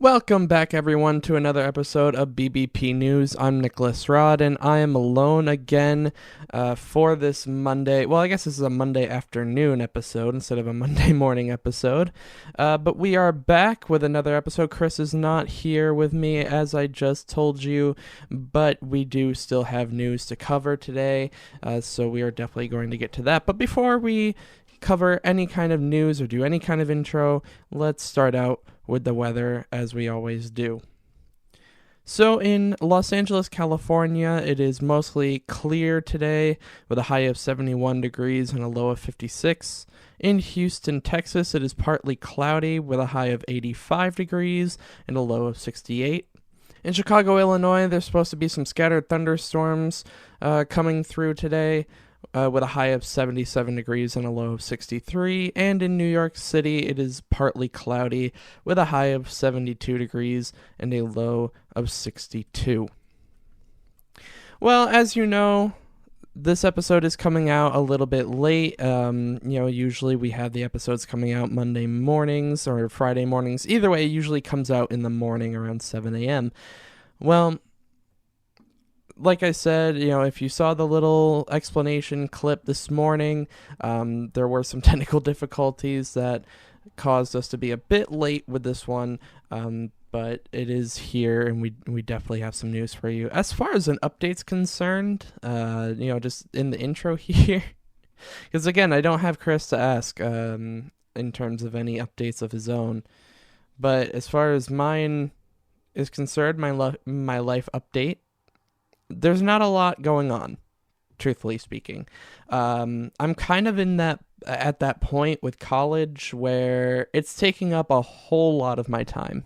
Welcome back, everyone, to another episode of BBP News. I'm Nicholas Rod, and I am alone again for this Monday. Well, I guess this is a Monday afternoon episode instead of a Monday morning episode. But we are back with another episode. Chris is not here with me, as I just told you, but we do still have news to cover today, so we are definitely going to get to that. But before we cover any kind of news or do any kind of intro, let's start out with the weather as we always do. So in Los Angeles, California, it is mostly clear today with a high of 71 degrees and a low of 56. In Houston, Texas, it is partly cloudy with a high of 85 degrees and a low of 68. In Chicago, Illinois, there's supposed to be some scattered thunderstorms coming through today, with a high of 77 degrees and a low of 63. And in New York City, it is partly cloudy with a high of 72 degrees and a low of 62. Well, as you know, this episode is coming out a little bit late. Usually we have the episodes coming out Monday mornings or Friday mornings. Either way, it usually comes out in the morning around 7 a.m. Well, like I said, if you saw the little explanation clip this morning, there were some technical difficulties that caused us to be a bit late with this one, but it is here, and we definitely have some news for you. As far as an update's concerned, just in the intro here, because again, I don't have Chris to ask in terms of any updates of his own, but as far as mine is concerned, my life update, there's not a lot going on, truthfully speaking. I'm kind of at that point with college where it's taking up a whole lot of my time.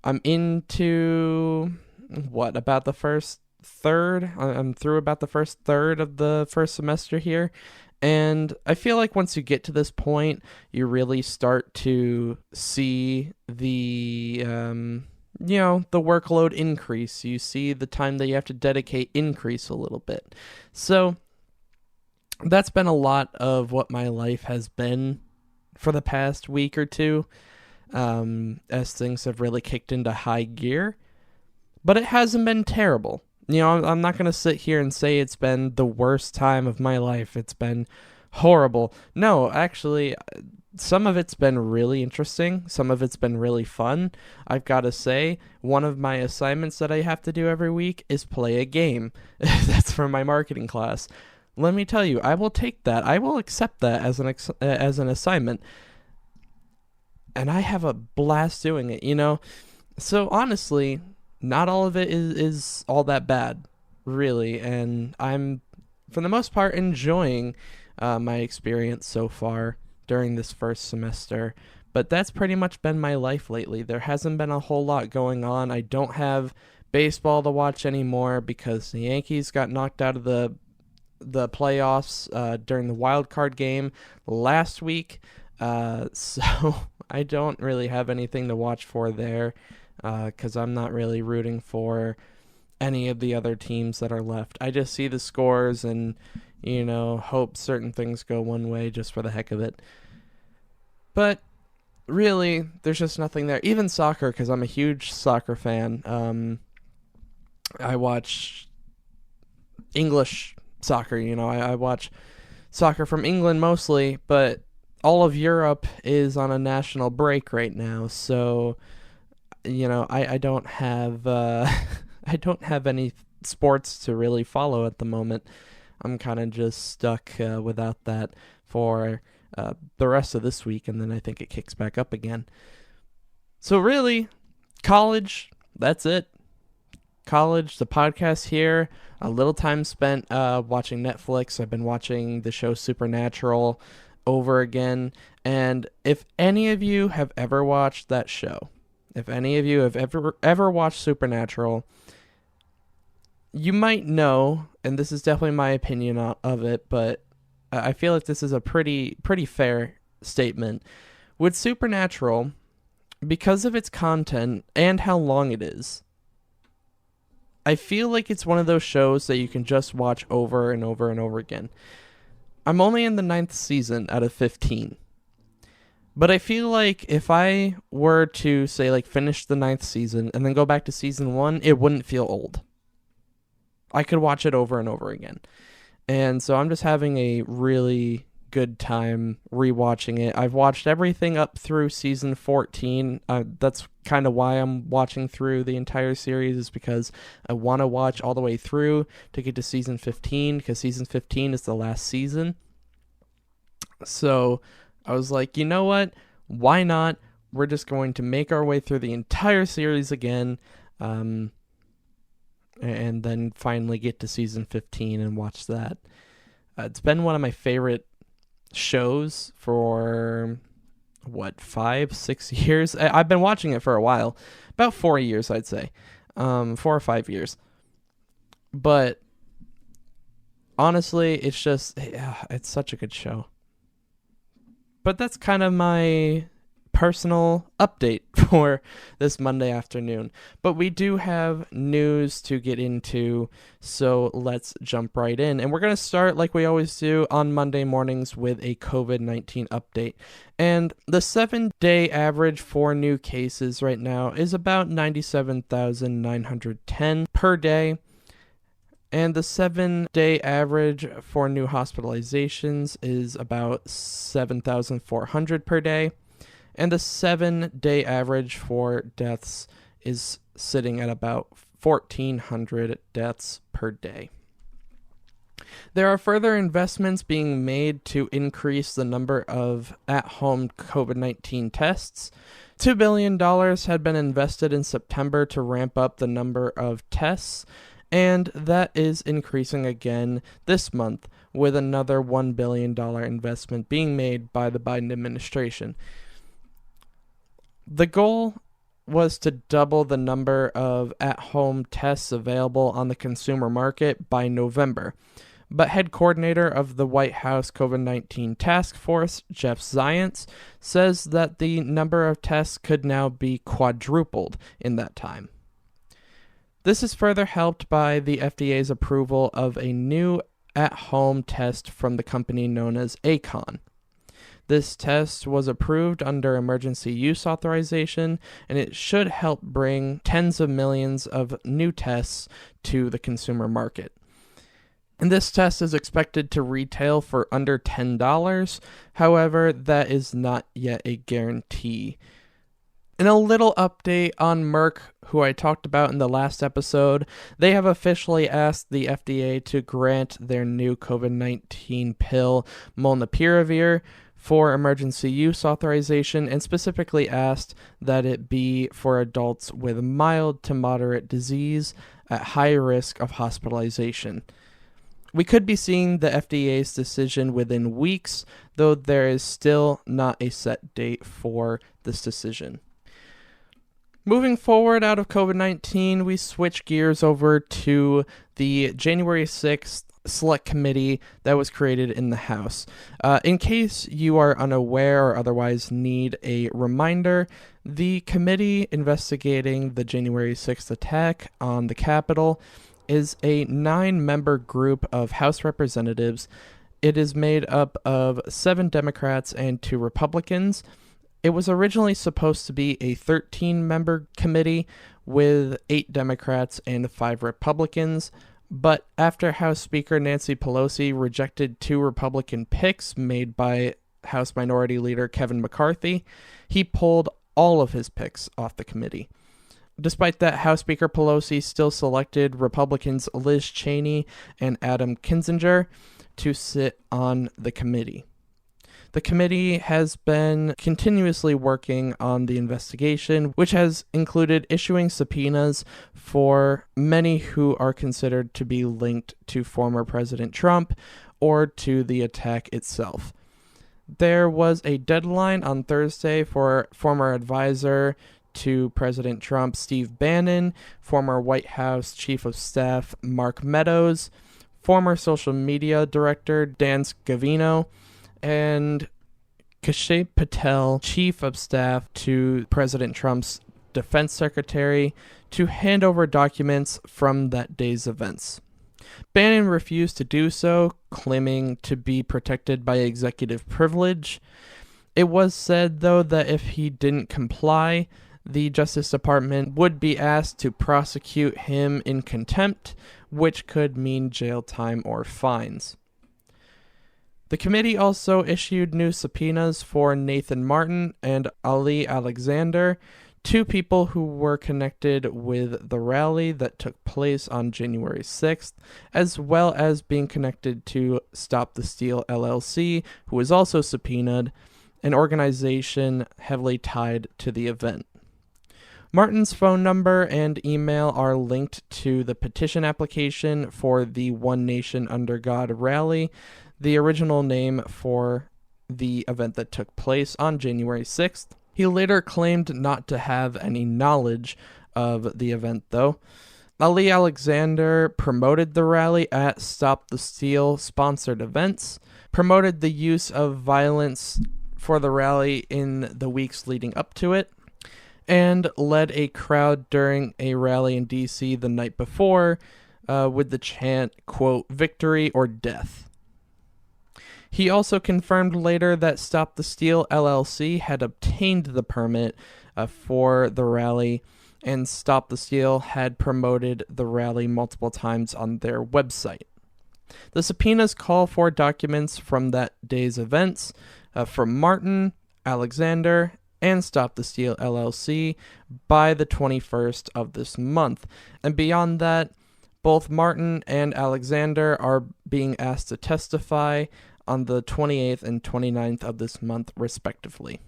I'm into about the first third. I'm through about the first third of the first semester here, and I feel like once you get to this point, you really start to see the workload increase. You see the time that you have to dedicate increase a little bit. So that's been a lot of what my life has been for the past week or two, as things have really kicked into high gear. But it hasn't been terrible. I'm not going to sit here and say it's been the worst time of my life. It's been horrible. No, actually, some of it's been really interesting. Some of it's been really fun. I've got to say, one of my assignments that I have to do every week is play a game. That's from my marketing class. Let me tell you, I will take that. I will accept that as an assignment. And I have a blast doing it, So honestly, not all of it is all that bad, really. And I'm, for the most part, enjoying my experience so far during this first semester, but that's pretty much been my life lately. There hasn't been a whole lot going on. I don't have baseball to watch anymore because the Yankees got knocked out of the playoffs during the wild card game last week, so I don't really have anything to watch for there because I'm not really rooting for any of the other teams that are left. I just see the scores and hope certain things go one way just for the heck of it. But really, there's just nothing there. Even soccer, because I'm a huge soccer fan. I watch English soccer, I watch soccer from England mostly, but all of Europe is on a national break right now. So, I don't have I don't have any sports to really follow at the moment. I'm kind of just stuck without that for the rest of this week, and then I think it kicks back up again. So really, college, that's it. College, the podcast here, a little time spent watching Netflix. I've been watching the show Supernatural over again, and if any of you have ever watched that show, if any of you have ever watched Supernatural, you might know, and this is definitely my opinion of it, but I feel like this is a pretty fair statement. With Supernatural, because of its content and how long it is, I feel like it's one of those shows that you can just watch over and over and over again. I'm only in the 9th season out of 15. But I feel like if I were to say like finish the ninth season and then go back to season 1, it wouldn't feel old. I could watch it over and over again. And so I'm just having a really good time rewatching it. I've watched everything up through season 14. That's kind of why I'm watching through the entire series, is because I want to watch all the way through to get to season 15, because season 15 is the last season. So I was like, you know what? Why not? We're just going to make our way through the entire series again. And then finally get to season 15 and watch that. It's been one of my favorite shows for, 5-6 years? I've been watching it for a while. About 4 years, I'd say. 4 or 5 years. But honestly, it's just, it's such a good show. But that's kind of my personal update for this Monday afternoon. But we do have news to get into, so let's jump right in. And we're going to start like we always do on Monday mornings with a COVID-19 update. And the 7-day average for new cases right now is about 97,910 per day. And the 7-day average for new hospitalizations is about 7,400 per day. And the 7-day average for deaths is sitting at about 1,400 deaths per day. There are further investments being made to increase the number of at-home COVID-19 tests. $2 billion had been invested in September to ramp up the number of tests, and that is increasing again this month with another $1 billion investment being made by the Biden administration. The goal was to double the number of at-home tests available on the consumer market by November. But head coordinator of the White House COVID-19 task force, Jeff Zients, says that the number of tests could now be quadrupled in that time. This is further helped by the FDA's approval of a new at-home test from the company known as Acon. This test was approved under emergency use authorization, and it should help bring tens of millions of new tests to the consumer market. And this test is expected to retail for under $10. However, that is not yet a guarantee. And a little update on Merck, who I talked about in the last episode. They have officially asked the FDA to grant their new COVID-19 pill, molnupiravir, for emergency use authorization, and specifically asked that it be for adults with mild to moderate disease at high risk of hospitalization. We could be seeing the FDA's decision within weeks, though there is still not a set date for this decision. Moving forward out of COVID-19, we switch gears over to the January 6th select committee that was created in the House. In case you are unaware or otherwise need a reminder, the committee investigating the January 6th attack on the Capitol is a 9-member group of House representatives. It is made up of 7 Democrats and 2 Republicans. It was originally supposed to be a 13-member committee with 8 Democrats and 5 Republicans, but after House Speaker Nancy Pelosi rejected 2 Republican picks made by House Minority Leader Kevin McCarthy, he pulled all of his picks off the committee. Despite that, House Speaker Pelosi still selected Republicans Liz Cheney and Adam Kinzinger to sit on the committee. The committee has been continuously working on the investigation, which has included issuing subpoenas for many who are considered to be linked to former President Trump or to the attack itself. There was a deadline on Thursday for former advisor to President Trump, Steve Bannon, former White House Chief of Staff Mark Meadows, former social media director Dan Scavino, and Kashyap Patel, Chief of Staff to President Trump's Defense Secretary, to hand over documents from that day's events. Bannon refused to do so, claiming to be protected by executive privilege, It was said, though, that if he didn't comply, the Justice Department would be asked to prosecute him in contempt, which could mean jail time or fines. The committee also issued new subpoenas for Nathan Martin and Ali Alexander, two people who were connected with the rally that took place on January 6th, as well as being connected to Stop the Steal LLC, who was also subpoenaed, an organization heavily tied to the event. Martin's phone number and email are linked to the petition application for the One Nation Under God rally, the original name for the event that took place on January 6th. He later claimed not to have any knowledge of the event, though. Ali Alexander promoted the rally at Stop the Steal sponsored events, promoted the use of violence for the rally in the weeks leading up to it, and led a crowd during a rally in D.C. the night before with the chant, quote, "Victory or Death." He also confirmed later that Stop the Steal LLC had obtained the permit for the rally, and Stop the Steal had promoted the rally multiple times on their website. The subpoenas call for documents from that day's events from Martin, Alexander, and Stop the Steal LLC by the 21st of this month. And beyond that, both Martin and Alexander are being asked to testify on the 28th and 29th of this month, respectively.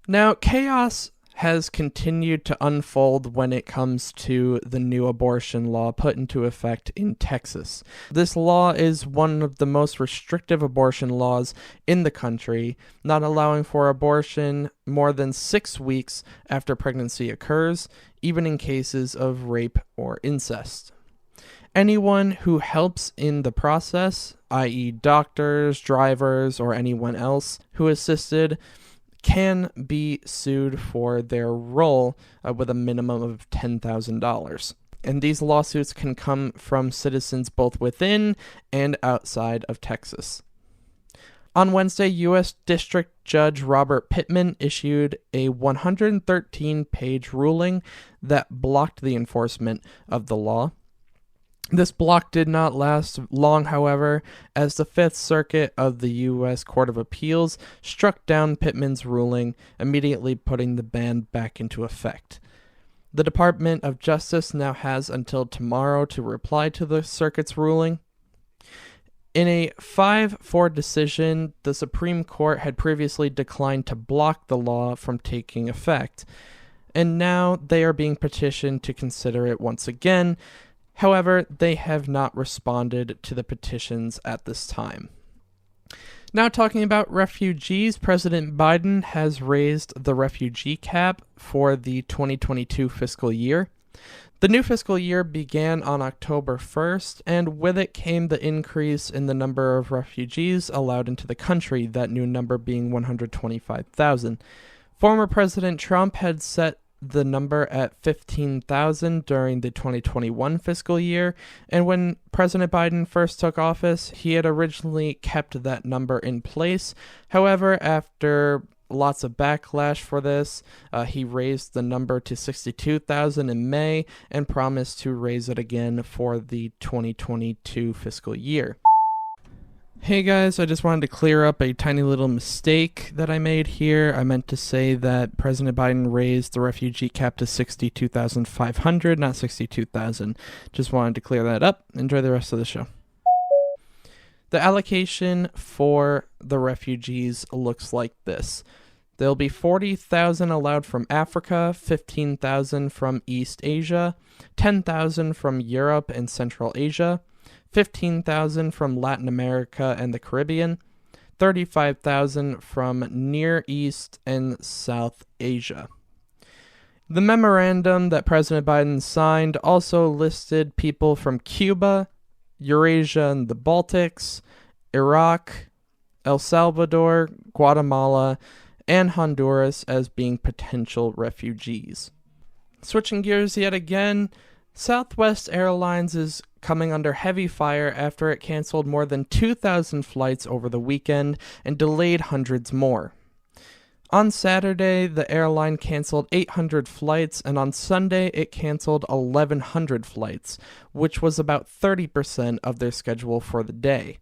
Now, chaos has continued to unfold when it comes to the new abortion law put into effect in Texas. This law is one of the most restrictive abortion laws in the country, not allowing for abortion more than 6 weeks after pregnancy occurs, even in cases of rape or incest. Anyone who helps in the process, i.e. doctors, drivers, or anyone else who assisted, can be sued for their role with a minimum of $10,000. And these lawsuits can come from citizens both within and outside of Texas. On Wednesday, U.S. District Judge Robert Pittman issued a 113-page ruling that blocked the enforcement of the law. This block did not last long, however, as the Fifth Circuit of the U.S. Court of Appeals struck down Pittman's ruling, immediately putting the ban back into effect. The Department of Justice now has until tomorrow to reply to the circuit's ruling. In a 5-4 decision, the Supreme Court had previously declined to block the law from taking effect, and now they are being petitioned to consider it once again. However, they have not responded to the petitions at this time. Now talking about refugees, President Biden has raised the refugee cap for the 2022 fiscal year. The new fiscal year began on October 1st, and with it came the increase in the number of refugees allowed into the country, that new number being 125,000. Former President Trump had set the number at 15,000 during the 2021 fiscal year, and when President Biden first took office, he had originally kept that number in place. However, after lots of backlash for this, he raised the number to 62,000 in May and promised to raise it again for the 2022 fiscal year. Hey guys, I just wanted to clear up a tiny little mistake that I made here. I meant to say that President Biden raised the refugee cap to 62,500, not 62,000. Just wanted to clear that up. Enjoy the rest of the show. The allocation for the refugees looks like this. There'll be 40,000 allowed from Africa, 15,000 from East Asia, 10,000 from Europe and Central Asia, 15,000 from Latin America and the Caribbean, 35,000 from Near East and South Asia. The memorandum that President Biden signed also listed people from Cuba, Eurasia and the Baltics, Iraq, El Salvador, Guatemala, and Honduras as being potential refugees. Switching gears yet again, Southwest Airlines is coming under heavy fire after it canceled more than 2,000 flights over the weekend and delayed hundreds more. On Saturday, the airline canceled 800 flights, and on Sunday, it canceled 1,100 flights, which was about 30% of their schedule for the day.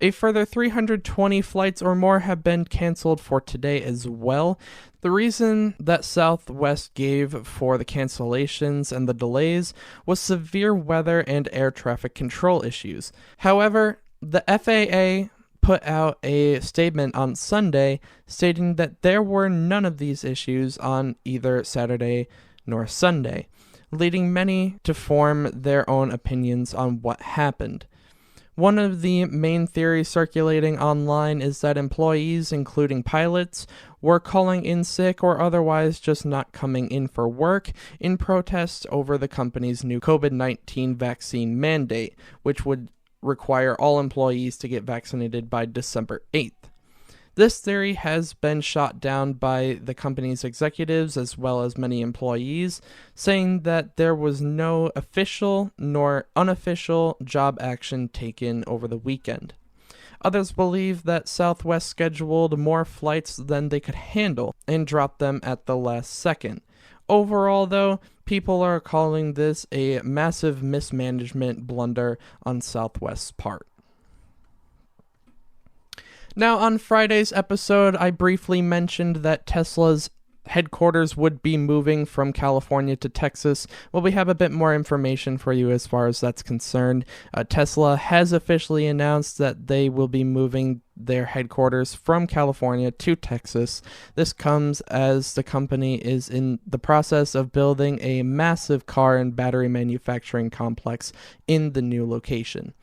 A further 320 flights or more have been canceled for today as well. The reason that Southwest gave for the cancellations and the delays was severe weather and air traffic control issues. However, the FAA put out a statement on Sunday stating that there were none of these issues on either Saturday nor Sunday, leading many to form their own opinions on what happened. One of the main theories circulating online is that employees, including pilots, were calling in sick or otherwise just not coming in for work in protest over the company's new COVID-19 vaccine mandate, which would require all employees to get vaccinated by December 8th. This theory has been shot down by the company's executives as well as many employees, saying that there was no official nor unofficial job action taken over the weekend. Others believe that Southwest scheduled more flights than they could handle and dropped them at the last second. Overall, though, people are calling this a massive mismanagement blunder on Southwest's part. Now, on Friday's episode, I briefly mentioned that Tesla's headquarters would be moving from California to Texas. Well, we have a bit more information for you as far as that's concerned. Tesla has officially announced that they will be moving their headquarters from California to Texas. This comes as the company is in the process of building a massive car and battery manufacturing complex in the new location.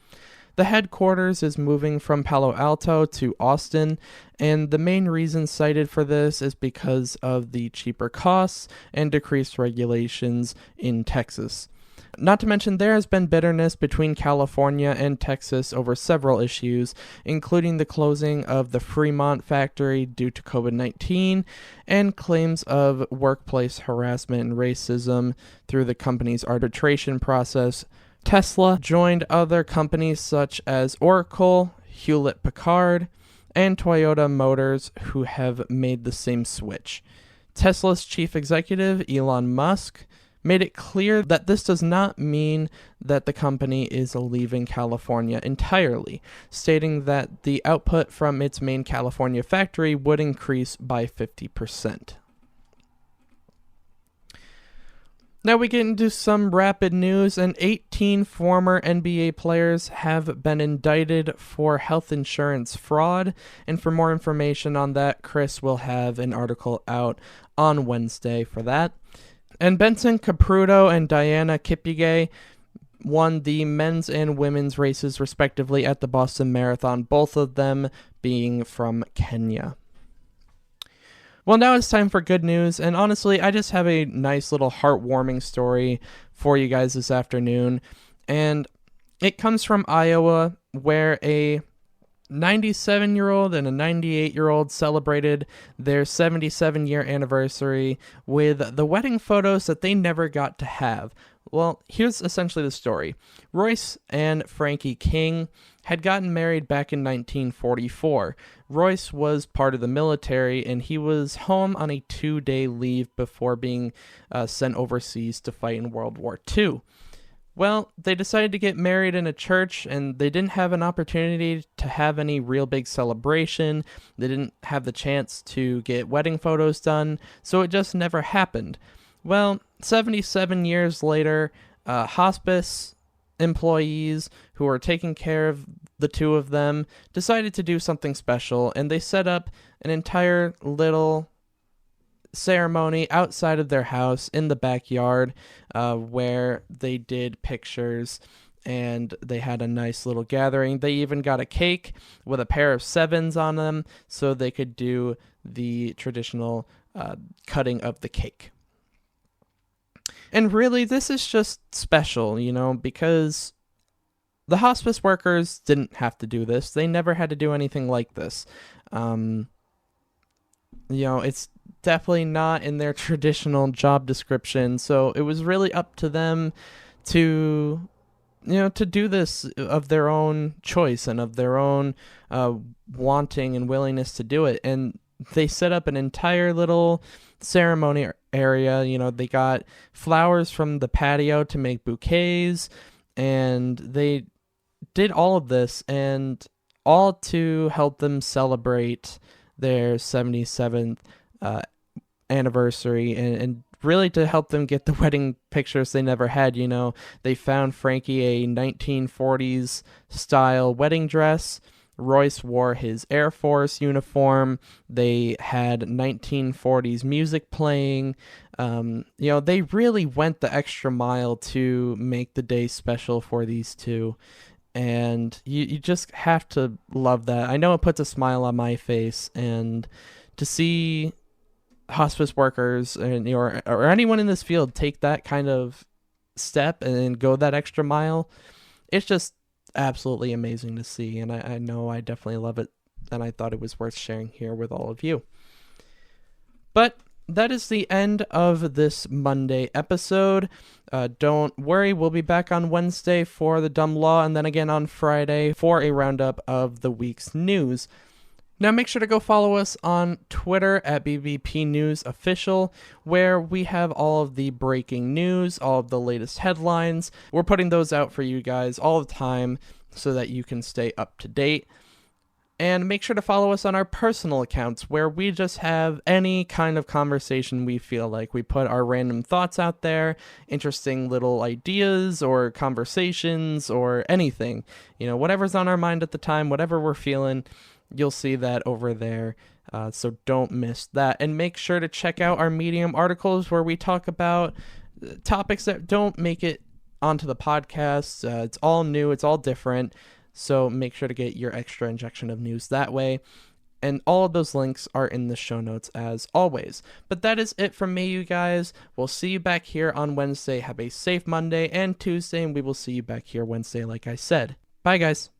The headquarters is moving from Palo Alto to Austin, and the main reason cited for this is because of the cheaper costs and decreased regulations in Texas. Not to mention, there has been bitterness between California and Texas over several issues, including the closing of the Fremont factory due to COVID-19 and claims of workplace harassment and racism through the company's arbitration process. Tesla joined other companies such as Oracle, Hewlett-Packard, and Toyota Motors who have made the same switch. Tesla's chief executive, Elon Musk, made it clear that this does not mean that the company is leaving California entirely, stating that the output from its main California factory would increase by 50%. Now we get into some rapid news, and 18 former NBA players have been indicted for health insurance fraud. And for more information on that, Chris will have an article out on Wednesday for that. And Benson Capruto and Diana Kipyige won the men's and women's races respectively at the Boston Marathon, both of them being from Kenya. Well, now it's time for good news, and honestly, I just have a nice little heartwarming story for you guys this afternoon, and it comes from Iowa, where a 97-year-old and a 98-year-old celebrated their 77-year anniversary with the wedding photos that they never got to have. Well, here's essentially the story. Royce and Frankie King had gotten married back in 1944. Royce was part of the military, and he was home on a 2-day leave before being sent overseas to fight in World War II. Well, they decided to get married in a church, and they didn't have an opportunity to have any real big celebration. They didn't have the chance to get wedding photos done, so it just never happened. Well, 77 years later, hospice employees who were taking care of the two of them decided to do something special, and they set up an entire little ceremony outside of their house in the backyard where they did pictures and they had a nice little gathering. They even got a cake with a pair of sevens on them so they could do the traditional cutting of the cake. And really, this is just special, because the hospice workers didn't have to do this. They never had to do anything like this. It's definitely not in their traditional job description. So it was really up to them to to do this of their own choice and of their own wanting and willingness to do it. And they set up an entire little ceremony area. They got flowers from the patio to make bouquets, and they did all of this, and all to help them celebrate their 77th anniversary, and really to help them get the wedding pictures they never had. They found Frankie a 1940s style wedding dress. Royce wore his Air Force uniform. They had 1940s music playing. They really went the extra mile to make the day special for these two. And you just have to love that. I know it puts a smile on my face, and to see hospice workers and or anyone in this field take that kind of step and go that extra mile, it's just absolutely amazing to see. And I know I definitely love it, and I thought it was worth sharing here with all of you. But that is the end of this Monday episode. Don't worry, we'll be back on Wednesday for the Dumb Law, and then again on Friday for a roundup of the week's news. Now make sure to go follow us on Twitter at BBP News Official, where we have all of the breaking news, all of the latest headlines. We're putting those out for you guys all the time so that you can stay up to date. And make sure to follow us on our personal accounts, where we just have any kind of conversation we feel like. We put our random thoughts out there, interesting little ideas or conversations or anything. Whatever's on our mind at the time, whatever we're feeling, you'll see that over there. So don't miss that. And make sure to check out our Medium articles, where we talk about topics that don't make it onto the podcast. It's all new. It's all different. So make sure to get your extra injection of news that way. And all of those links are in the show notes as always. But that is it from me, you guys. We'll see you back here on Wednesday. Have a safe Monday and Tuesday, and we will see you back here Wednesday, like I said. Bye, guys.